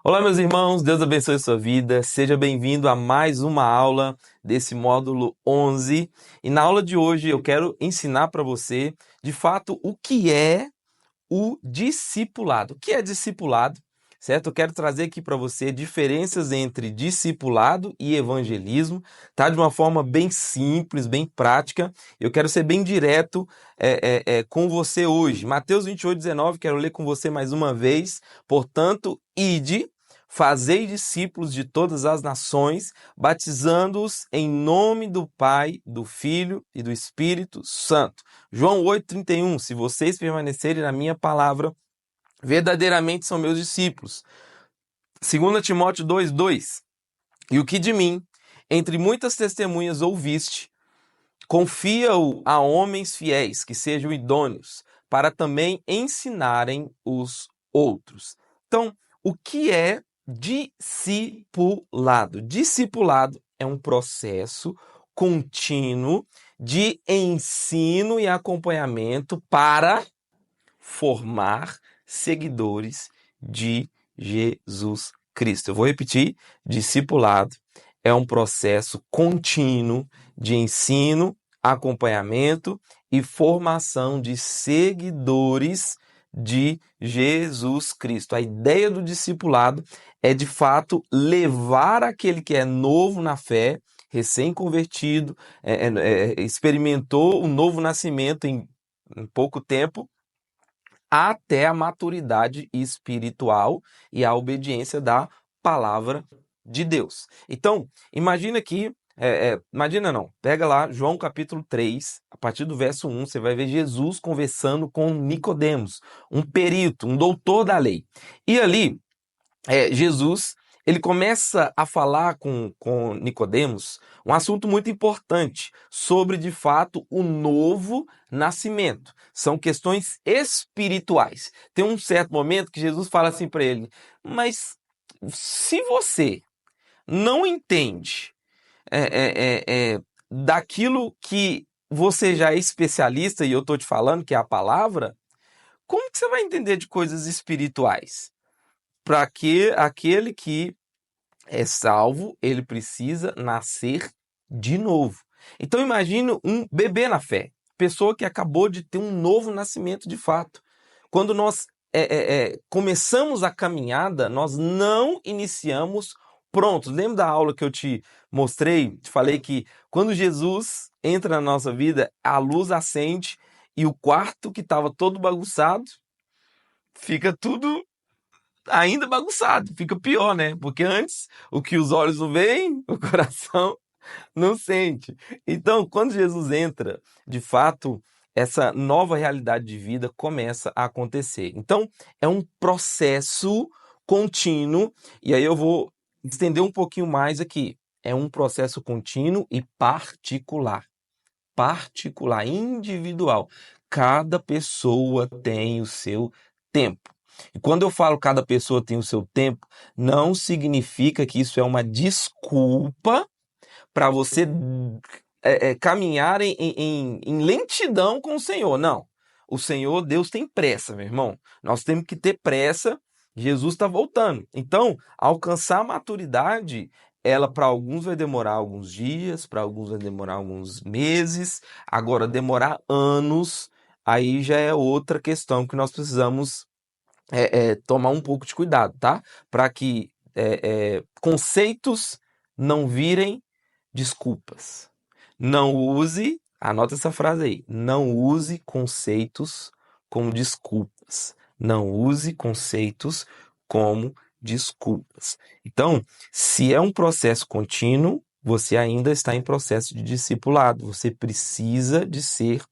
Olá, meus irmãos, Deus abençoe sua vida. Seja bem-vindo a mais uma aula desse módulo 11. E na aula de hoje eu quero ensinar para você, de fato, o que é o discipulado. O que é discipulado? Certo? Eu quero trazer aqui para você diferenças entre discipulado e evangelismo, tá? De uma forma bem simples, bem prática. Eu quero ser bem direto com você hoje. Mateus 28:19, quero ler com você mais uma vez. Portanto, ide, fazei discípulos de todas as nações, batizando-os em nome do Pai, do Filho e do Espírito Santo. João 8:31, se vocês permanecerem na minha palavra, verdadeiramente são meus discípulos. 2 Timóteo 2:2, e o que de mim, entre muitas testemunhas ouviste, confia-o a homens fiéis, que sejam idôneos, para também ensinarem os outros. Então, o que é discipulado? Discipulado é um processo contínuo de ensino e acompanhamento para formar seguidores de Jesus Cristo. Eu vou repetir: discipulado é um processo contínuo de ensino, acompanhamento e formação de seguidores de Jesus Cristo. A ideia do discipulado é, de fato, levar aquele que é novo na fé, recém-convertido, experimentou o novo nascimento em pouco tempo, até a maturidade espiritual e a obediência da palavra de Deus. Então, imagina aqui, imagina não, pega lá João capítulo 3, a partir do verso 1, você vai ver Jesus conversando com Nicodemos, um perito, um doutor da lei. E ali, Jesus, ele começa a falar com Nicodemos um assunto muito importante sobre, de fato, o novo nascimento. São questões espirituais. Tem um certo momento que Jesus fala assim para ele: mas se você não entende daquilo que você já é especialista, e eu estou te falando que é a palavra, como que você vai entender de coisas espirituais? Para que aquele que é salvo, ele precisa nascer de novo. Então imagine um bebê na fé, pessoa que acabou de ter um novo nascimento de fato. Quando nós começamos a caminhada, nós não iniciamos prontos. Lembra da aula que eu te mostrei? Te falei que quando Jesus entra na nossa vida, a luz acende e o quarto que estava todo bagunçado fica tudo ainda bagunçado, fica pior, né? Porque antes, o que os olhos não veem, o coração não sente. Então, quando Jesus entra, de fato, essa nova realidade de vida começa a acontecer. Então, é um processo contínuo, e aí eu vou estender um pouquinho mais aqui. É um processo contínuo e particular. Particular, individual. Cada pessoa tem o seu tempo. E quando eu falo cada pessoa tem o seu tempo, não significa que isso é uma desculpa para você caminhar em lentidão com o Senhor. Não. O Senhor, Deus tem pressa, meu irmão. Nós temos que ter pressa. Jesus está voltando. Então, alcançar a maturidade, ela para alguns vai demorar alguns dias, para alguns vai demorar alguns meses. Agora, demorar anos, aí já é outra questão que nós precisamos tomar um pouco de cuidado, tá? Para que conceitos não virem desculpas. Não use, anota essa frase aí, não use conceitos como desculpas. Não use conceitos como desculpas. Então, se é um processo contínuo, você ainda está em processo de discipulado. Você precisa de ser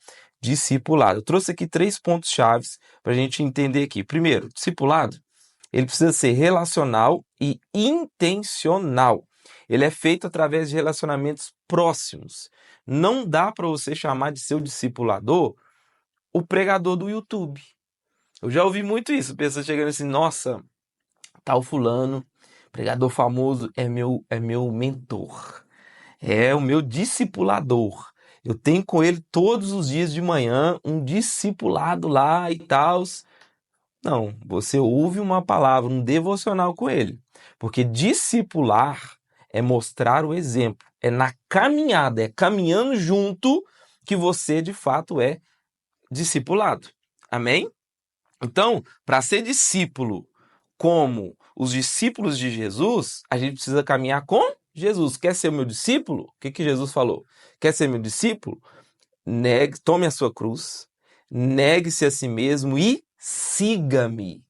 discipulado. Eu trouxe aqui 3 pontos chaves para a gente entender aqui. Primeiro, discipulado, ele precisa ser relacional e intencional. Ele é feito através de relacionamentos próximos. Não dá para você chamar de seu discipulador o pregador do YouTube. Eu já ouvi muito isso, pessoas chegando assim: nossa, tal fulano, pregador famoso, é meu mentor, é o meu discipulador. Eu tenho com ele todos os dias de manhã um discipulado lá e tal. Não, você ouve uma palavra, um devocional com ele. Porque discipular é mostrar o exemplo, é na caminhada, é caminhando junto que você de fato é discipulado. Amém? Então, para ser discípulo como os discípulos de Jesus, a gente precisa caminhar com Jesus. Quer ser meu discípulo? O que Jesus falou? Quer ser meu discípulo? Tome a sua cruz, negue-se a si mesmo e siga-me.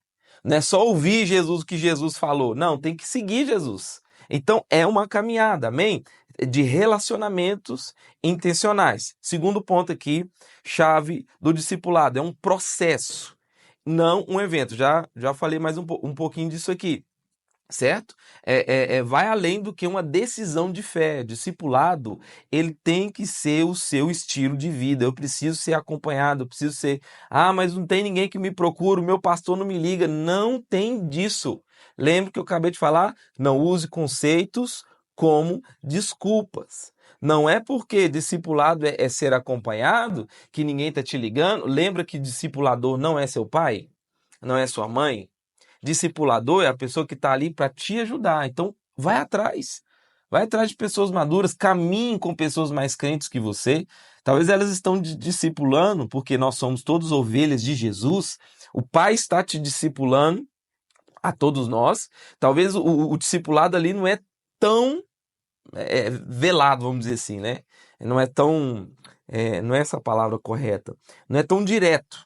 Não é só ouvir Jesus o que Jesus falou. Não, tem que seguir Jesus. Então é uma caminhada, amém? De relacionamentos intencionais. Segundo ponto aqui, chave do discipulado, é um processo, não um evento. Já falei mais um pouquinho disso aqui. Certo? Vai além do que uma decisão de fé. Discipulado, ele tem que ser o seu estilo de vida. Eu preciso ser acompanhado, eu preciso ser. Ah, mas não tem ninguém que me procura, o meu pastor não me liga. Não tem disso. Lembra que eu acabei de falar? Não use conceitos como desculpas. Não é porque discipulado é ser acompanhado que ninguém está te ligando. Lembra que discipulador não é seu pai? Não é sua mãe? Discipulador é a pessoa que está ali para te ajudar. Então, vai atrás. Vai atrás de pessoas maduras, caminhe com pessoas mais crentes que você. Talvez elas estão te discipulando, porque nós somos todos ovelhas de Jesus. O Pai está te discipulando a todos nós. Talvez o discipulado ali não é tão velado, vamos dizer assim, né? Não é tão. Não é essa a palavra correta. Não é tão direto,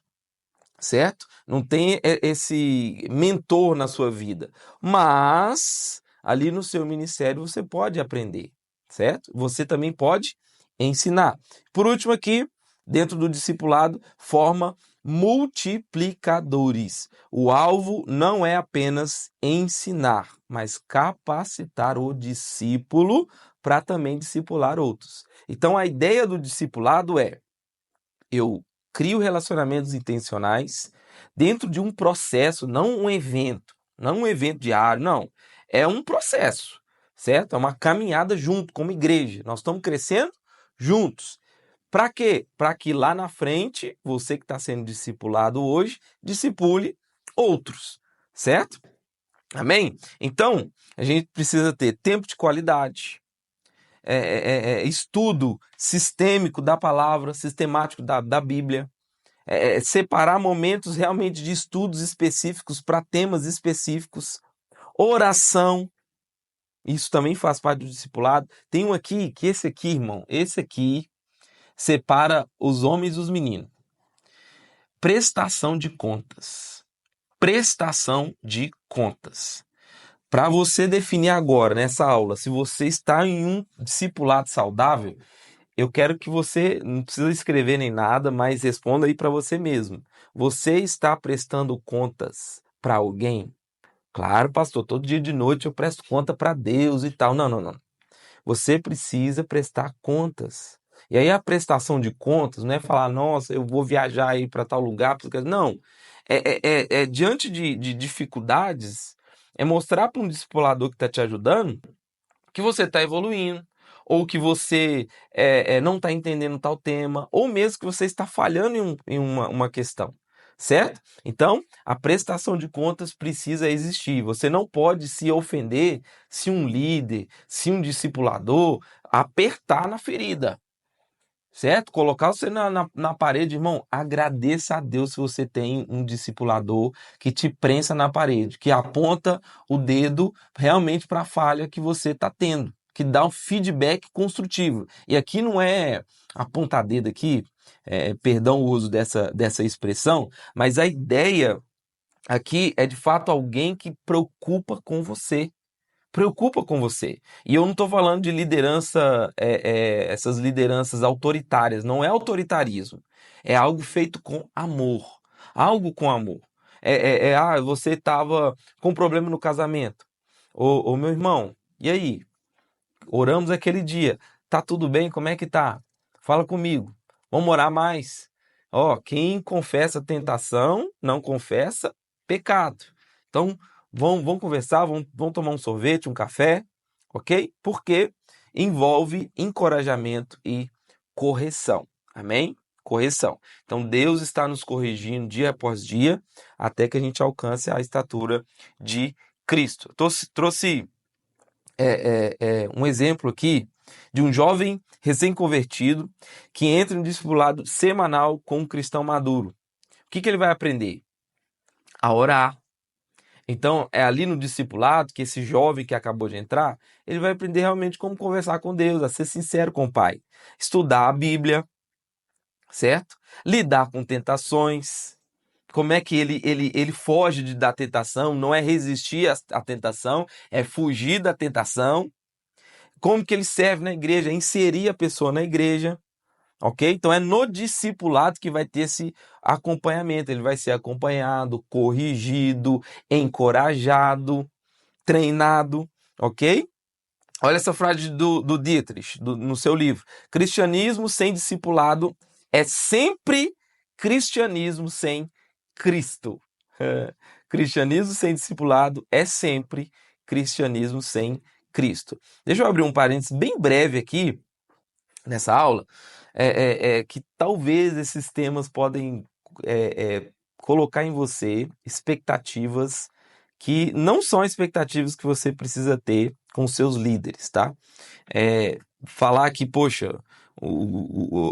certo? Não tem esse mentor na sua vida, mas ali no seu ministério você pode aprender, certo? Você também pode ensinar. Por último aqui, dentro do discipulado, forma multiplicadores. O alvo não é apenas ensinar, mas capacitar o discípulo para também discipular outros. Então a ideia do discipulado é: eu crio relacionamentos intencionais dentro de um processo, não um evento, não um evento diário, não. É um processo, certo? É uma caminhada junto, como igreja. Nós estamos crescendo juntos. Para quê? Para que lá na frente, você que está sendo discipulado hoje, discipule outros, certo? Amém? Então, a gente precisa ter tempo de qualidade, estudo sistêmico da palavra, sistemático da Bíblia, separar momentos realmente de estudos específicos para temas específicos, oração, isso também faz parte do discipulado. Tem um aqui, que esse aqui, irmão, esse aqui separa os homens dos meninos. Prestação de contas. Prestação de contas. Para você definir agora, nessa aula, se você está em um discipulado saudável, eu quero que você, não precisa escrever nem nada, mas responda aí para você mesmo. Você está prestando contas para alguém? Claro, pastor, todo dia de noite eu presto conta para Deus e tal. Não, não, não. Você precisa prestar contas. E aí a prestação de contas não é falar, nossa, eu vou viajar aí para tal lugar. Não. Diante de dificuldades, é mostrar para um discipulador que está te ajudando que você está evoluindo, ou que você não está entendendo tal tema, ou mesmo que você está falhando em uma questão, certo? Então, a prestação de contas precisa existir. Você não pode se ofender se um líder, se um discipulador apertar na ferida. Certo? Colocar você na parede, irmão, agradeça a Deus se você tem um discipulador que te prensa na parede, que aponta o dedo realmente para a falha que você está tendo, que dá um feedback construtivo. E aqui não é apontar dedo aqui, perdão o uso dessa expressão, mas a ideia aqui é de fato alguém que preocupa com você. E eu não estou falando de liderança, essas lideranças autoritárias. Não é autoritarismo. É algo feito com amor. Algo com amor. Você estava com problema no casamento. Ô, meu irmão, e aí? Oramos aquele dia. Tá tudo bem? Como é que tá? Fala comigo. Vamos orar mais. Ó, quem confessa tentação, não confessa pecado. Então, vamos conversar, vamos tomar um sorvete, um café, ok? Porque envolve encorajamento e correção. Amém? correção. Então Deus está nos corrigindo dia após dia até que a gente alcance a estatura de Cristo. Trouxe um exemplo aqui de um jovem recém-convertido que entra em um discipulado semanal com um cristão maduro. O que ele vai aprender? A orar. Então, é ali no discipulado que esse jovem que acabou de entrar, ele vai aprender realmente como conversar com Deus, a ser sincero com o Pai. Estudar a Bíblia, certo? Lidar com tentações. Como é que ele foge da tentação? Não é resistir à tentação, é fugir da tentação. Como que ele serve na igreja? É inserir a pessoa na igreja. Ok? Então é no discipulado que vai ter esse acompanhamento. Ele vai ser acompanhado, corrigido, encorajado, treinado. Ok? Olha essa frase do Dietrich, no seu livro. Cristianismo sem discipulado é sempre cristianismo sem Cristo. Cristianismo sem discipulado é sempre cristianismo sem Cristo. Deixa eu abrir um parênteses bem breve aqui nessa aula, que talvez esses temas podem colocar em você expectativas que não são expectativas que você precisa ter com seus líderes, tá? Falar que, poxa,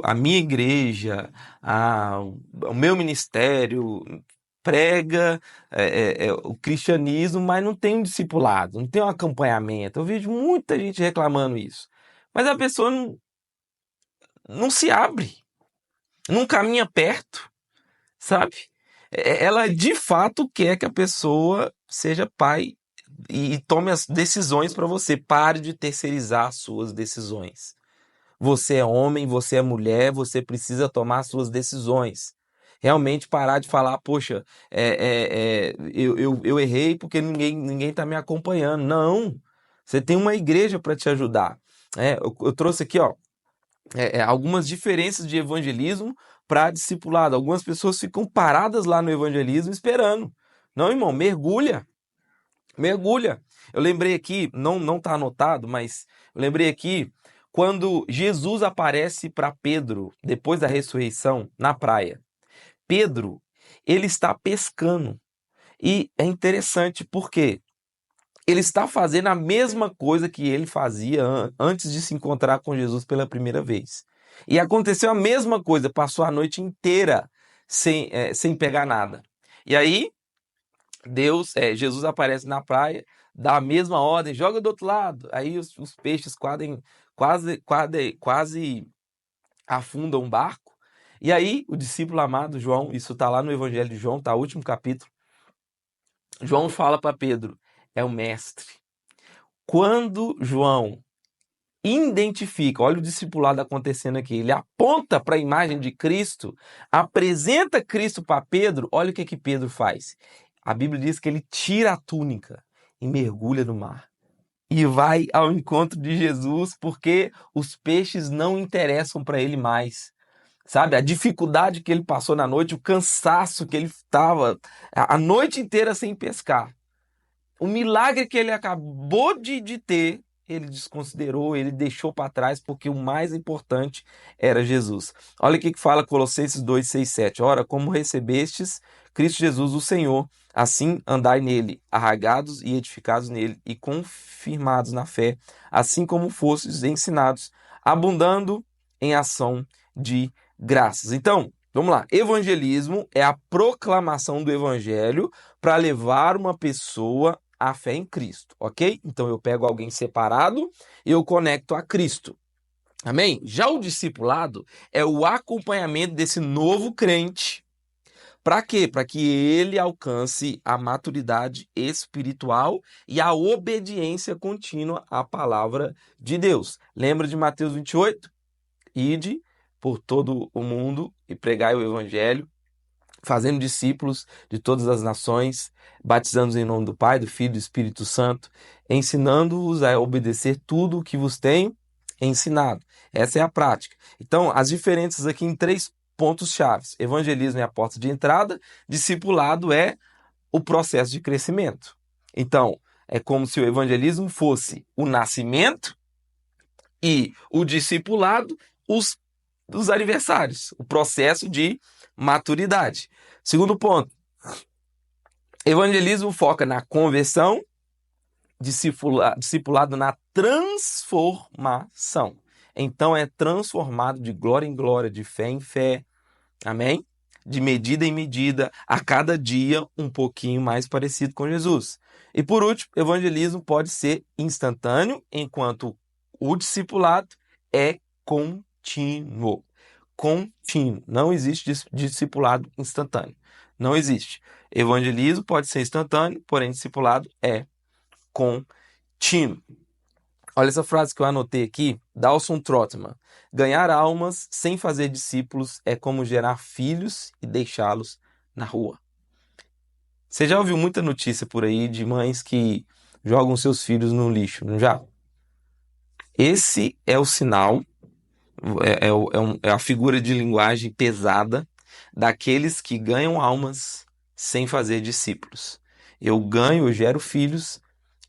a minha igreja, o meu ministério prega o cristianismo, mas não tem um discipulado, não tem um acompanhamento. Eu vejo muita gente reclamando isso. Mas a pessoa não se abre, não caminha perto, sabe? Ela de fato quer que a pessoa seja pai e tome as decisões para você. Pare de terceirizar as suas decisões. Você é homem, você é mulher, você precisa tomar as suas decisões. Realmente parar de falar, poxa, eu errei porque ninguém está me acompanhando. Não, você tem uma igreja para te ajudar. Eu trouxe aqui, ó, algumas diferenças de evangelismo para discipulado. Algumas pessoas ficam paradas lá no evangelismo esperando. Não, irmão, mergulha. Mergulha. Eu lembrei aqui, não está anotado, mas eu lembrei aqui quando Jesus aparece para Pedro depois da ressurreição na praia. Pedro, ele está pescando. E é interessante porque ele está fazendo a mesma coisa que ele fazia antes de se encontrar com Jesus pela primeira vez. E aconteceu a mesma coisa, passou a noite inteira sem pegar nada. E aí, Jesus aparece na praia, dá a mesma ordem, joga do outro lado. Aí os peixes quase afundam o barco. E aí, o discípulo amado João, isso está lá no Evangelho de João, está no último capítulo. João fala para Pedro, é o mestre. Quando João identifica, olha o discipulado acontecendo aqui, ele aponta para a imagem de Cristo, apresenta Cristo para Pedro, olha o que Pedro faz. A Bíblia diz que ele tira a túnica e mergulha no mar. E vai ao encontro de Jesus porque os peixes não interessam para ele mais. Sabe, a dificuldade que ele passou na noite, o cansaço que ele estava a noite inteira sem pescar. O milagre que ele acabou de ter, ele desconsiderou, ele deixou para trás, porque o mais importante era Jesus. Olha o que fala Colossenses 2, 6, 7. Ora, como recebestes Cristo Jesus, o Senhor, assim andai nele, arraigados e edificados nele, e confirmados na fé, assim como fostes ensinados, abundando em ação de graças. Então, vamos lá. Evangelismo é a proclamação do evangelho para levar uma pessoa à fé em Cristo, ok? Então eu pego alguém separado e eu conecto a Cristo. Amém? Já o discipulado é o acompanhamento desse novo crente. Para quê? Para que ele alcance a maturidade espiritual e a obediência contínua à palavra de Deus. Lembra de Mateus 28? Ide por todo o mundo e pregai o evangelho, fazendo discípulos de todas as nações, batizando-os em nome do Pai, do Filho e do Espírito Santo, ensinando-os a obedecer tudo o que vos tenho ensinado. Essa é a prática. Então, as diferenças aqui em 3 pontos chaves. Evangelismo é a porta de entrada, discipulado é o processo de crescimento. Então, é como se o evangelismo fosse o nascimento e o discipulado, dos aniversários, o processo de maturidade. Segundo ponto, evangelismo foca na conversão, discipulado na transformação. Então é transformado de glória em glória, de fé em fé, amém? De medida em medida, a cada dia um pouquinho mais parecido com Jesus. E por último, evangelismo pode ser instantâneo, enquanto o discipulado é contínuo. Contínuo. Não existe discipulado instantâneo. Não existe. Evangelismo pode ser instantâneo, porém discipulado é contínuo. Olha essa frase que eu anotei aqui, Dawson Trotman. Ganhar almas sem fazer discípulos é como gerar filhos e deixá-los na rua. Você já ouviu muita notícia por aí de mães que jogam seus filhos no lixo, não já? Esse é o sinal, é a figura de linguagem pesada daqueles que ganham almas sem fazer discípulos. Eu gero filhos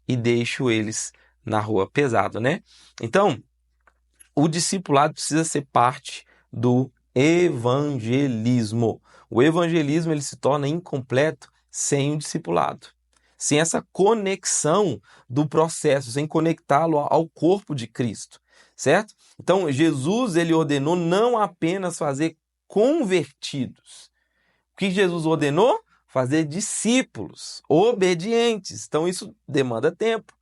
e deixo eles na rua. Pesado, né? Então, o discipulado precisa ser parte do evangelismo. O evangelismo ele se torna incompleto sem o discipulado. Sem essa conexão do processo, sem conectá-lo ao corpo de Cristo, certo? Então, Jesus ele ordenou não apenas fazer convertidos. O que Jesus ordenou? Fazer discípulos obedientes. Então, isso demanda tempo.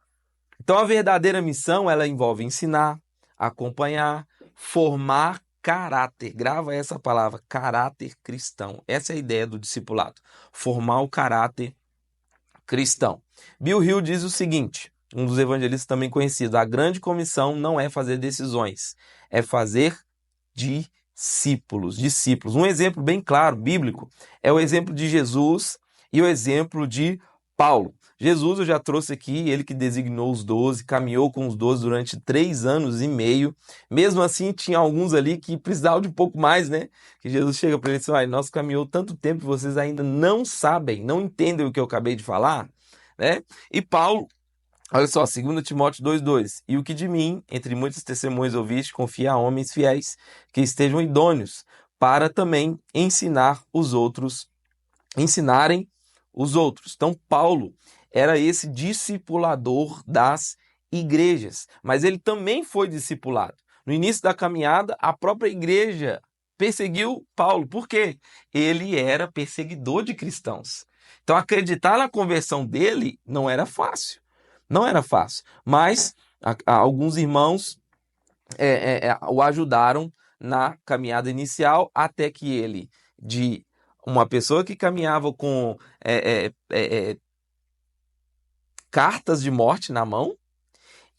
Então, a verdadeira missão, ela envolve ensinar, acompanhar, formar caráter. Grava essa palavra, caráter cristão. Essa é a ideia do discipulado. Formar o caráter cristão. Bill Hill diz o seguinte, um dos evangelistas também conhecidos, a grande comissão não é fazer decisões, é fazer discípulos. Um exemplo bem claro, bíblico, é o exemplo de Jesus e o exemplo de Paulo. Jesus eu já trouxe aqui, ele que designou os 12, caminhou com os 12 durante 3 anos e meio. Mesmo assim, tinha alguns ali que precisavam de um pouco mais, né? Que Jesus chega para eles e fala, nós caminhou tanto tempo e vocês ainda não sabem, não entendem o que eu acabei de falar, né? E Paulo, olha só, 2 Timóteo 2,2. E o que de mim, entre muitas testemunhas ouviste, confia a homens fiéis, que estejam idôneos, para também ensinarem os outros. Então, Paulo era esse discipulador das igrejas, mas ele também foi discipulado. No início da caminhada, a própria igreja perseguiu Paulo. Por quê? Ele era perseguidor de cristãos. Então, acreditar na conversão dele não era fácil. Não era fácil. Mas alguns irmãos o ajudaram na caminhada inicial, até que ele, de uma pessoa que caminhava com cartas de morte na mão,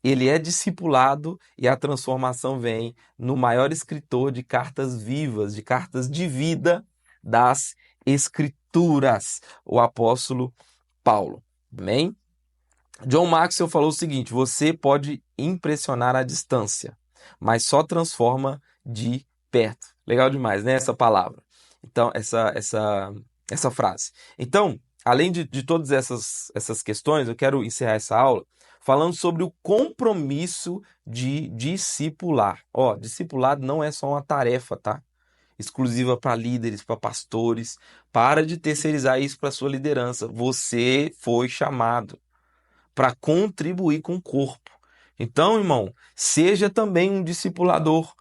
ele é discipulado e a transformação vem no maior escritor de cartas vivas, de cartas de vida das Escrituras, o apóstolo Paulo. Amém? John Maxwell falou o seguinte, você pode impressionar à distância, mas só transforma de perto. Legal demais, né? Essa palavra. Então, essa frase. Então, além de todas essas questões, eu quero encerrar essa aula falando sobre o compromisso de discipular. Ó, discipulado não é só uma tarefa, tá? Exclusiva para líderes, para pastores. Para de terceirizar isso para sua liderança. Você foi chamado para contribuir com o corpo. Então, irmão, seja também um discipulador.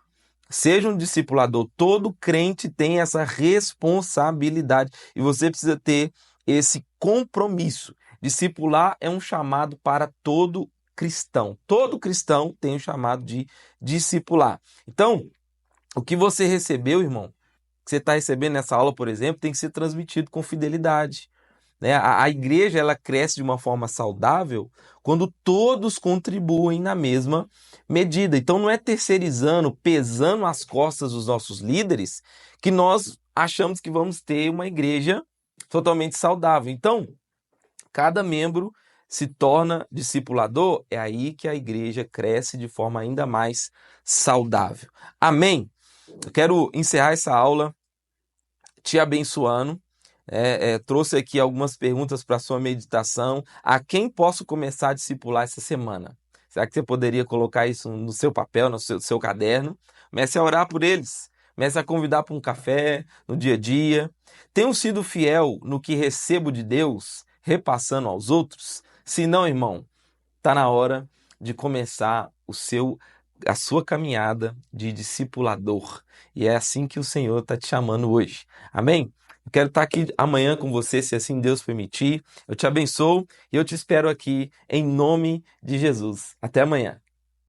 Seja um discipulador. Todo crente tem essa responsabilidade e você precisa ter esse compromisso. Discipular é um chamado para todo cristão. Todo cristão tem o chamado de discipular. Então, o que você recebeu, irmão, que você está recebendo nessa aula, por exemplo, tem que ser transmitido com fidelidade. Né? A igreja ela cresce de uma forma saudável quando todos contribuem na mesma medida. Então não é terceirizando, pesando as costas dos nossos líderes que nós achamos que vamos ter uma igreja totalmente saudável. Então, cada membro se torna discipulador, é aí que a igreja cresce de forma ainda mais saudável. Amém? Eu quero encerrar essa aula te abençoando. Trouxe aqui algumas perguntas para sua meditação. A quem posso começar a discipular essa semana? Será que você poderia colocar isso no seu papel, no seu caderno? Comece a orar por eles. Comece a convidar para um café no dia a dia. Tenho sido fiel no que recebo de Deus, repassando aos outros? Se não, irmão, está na hora de começar a sua caminhada de discipulador. E é assim que o Senhor está te chamando hoje. Amém? Eu quero estar aqui amanhã com você, se assim Deus permitir. Eu te abençoo e eu te espero aqui em nome de Jesus. Até amanhã.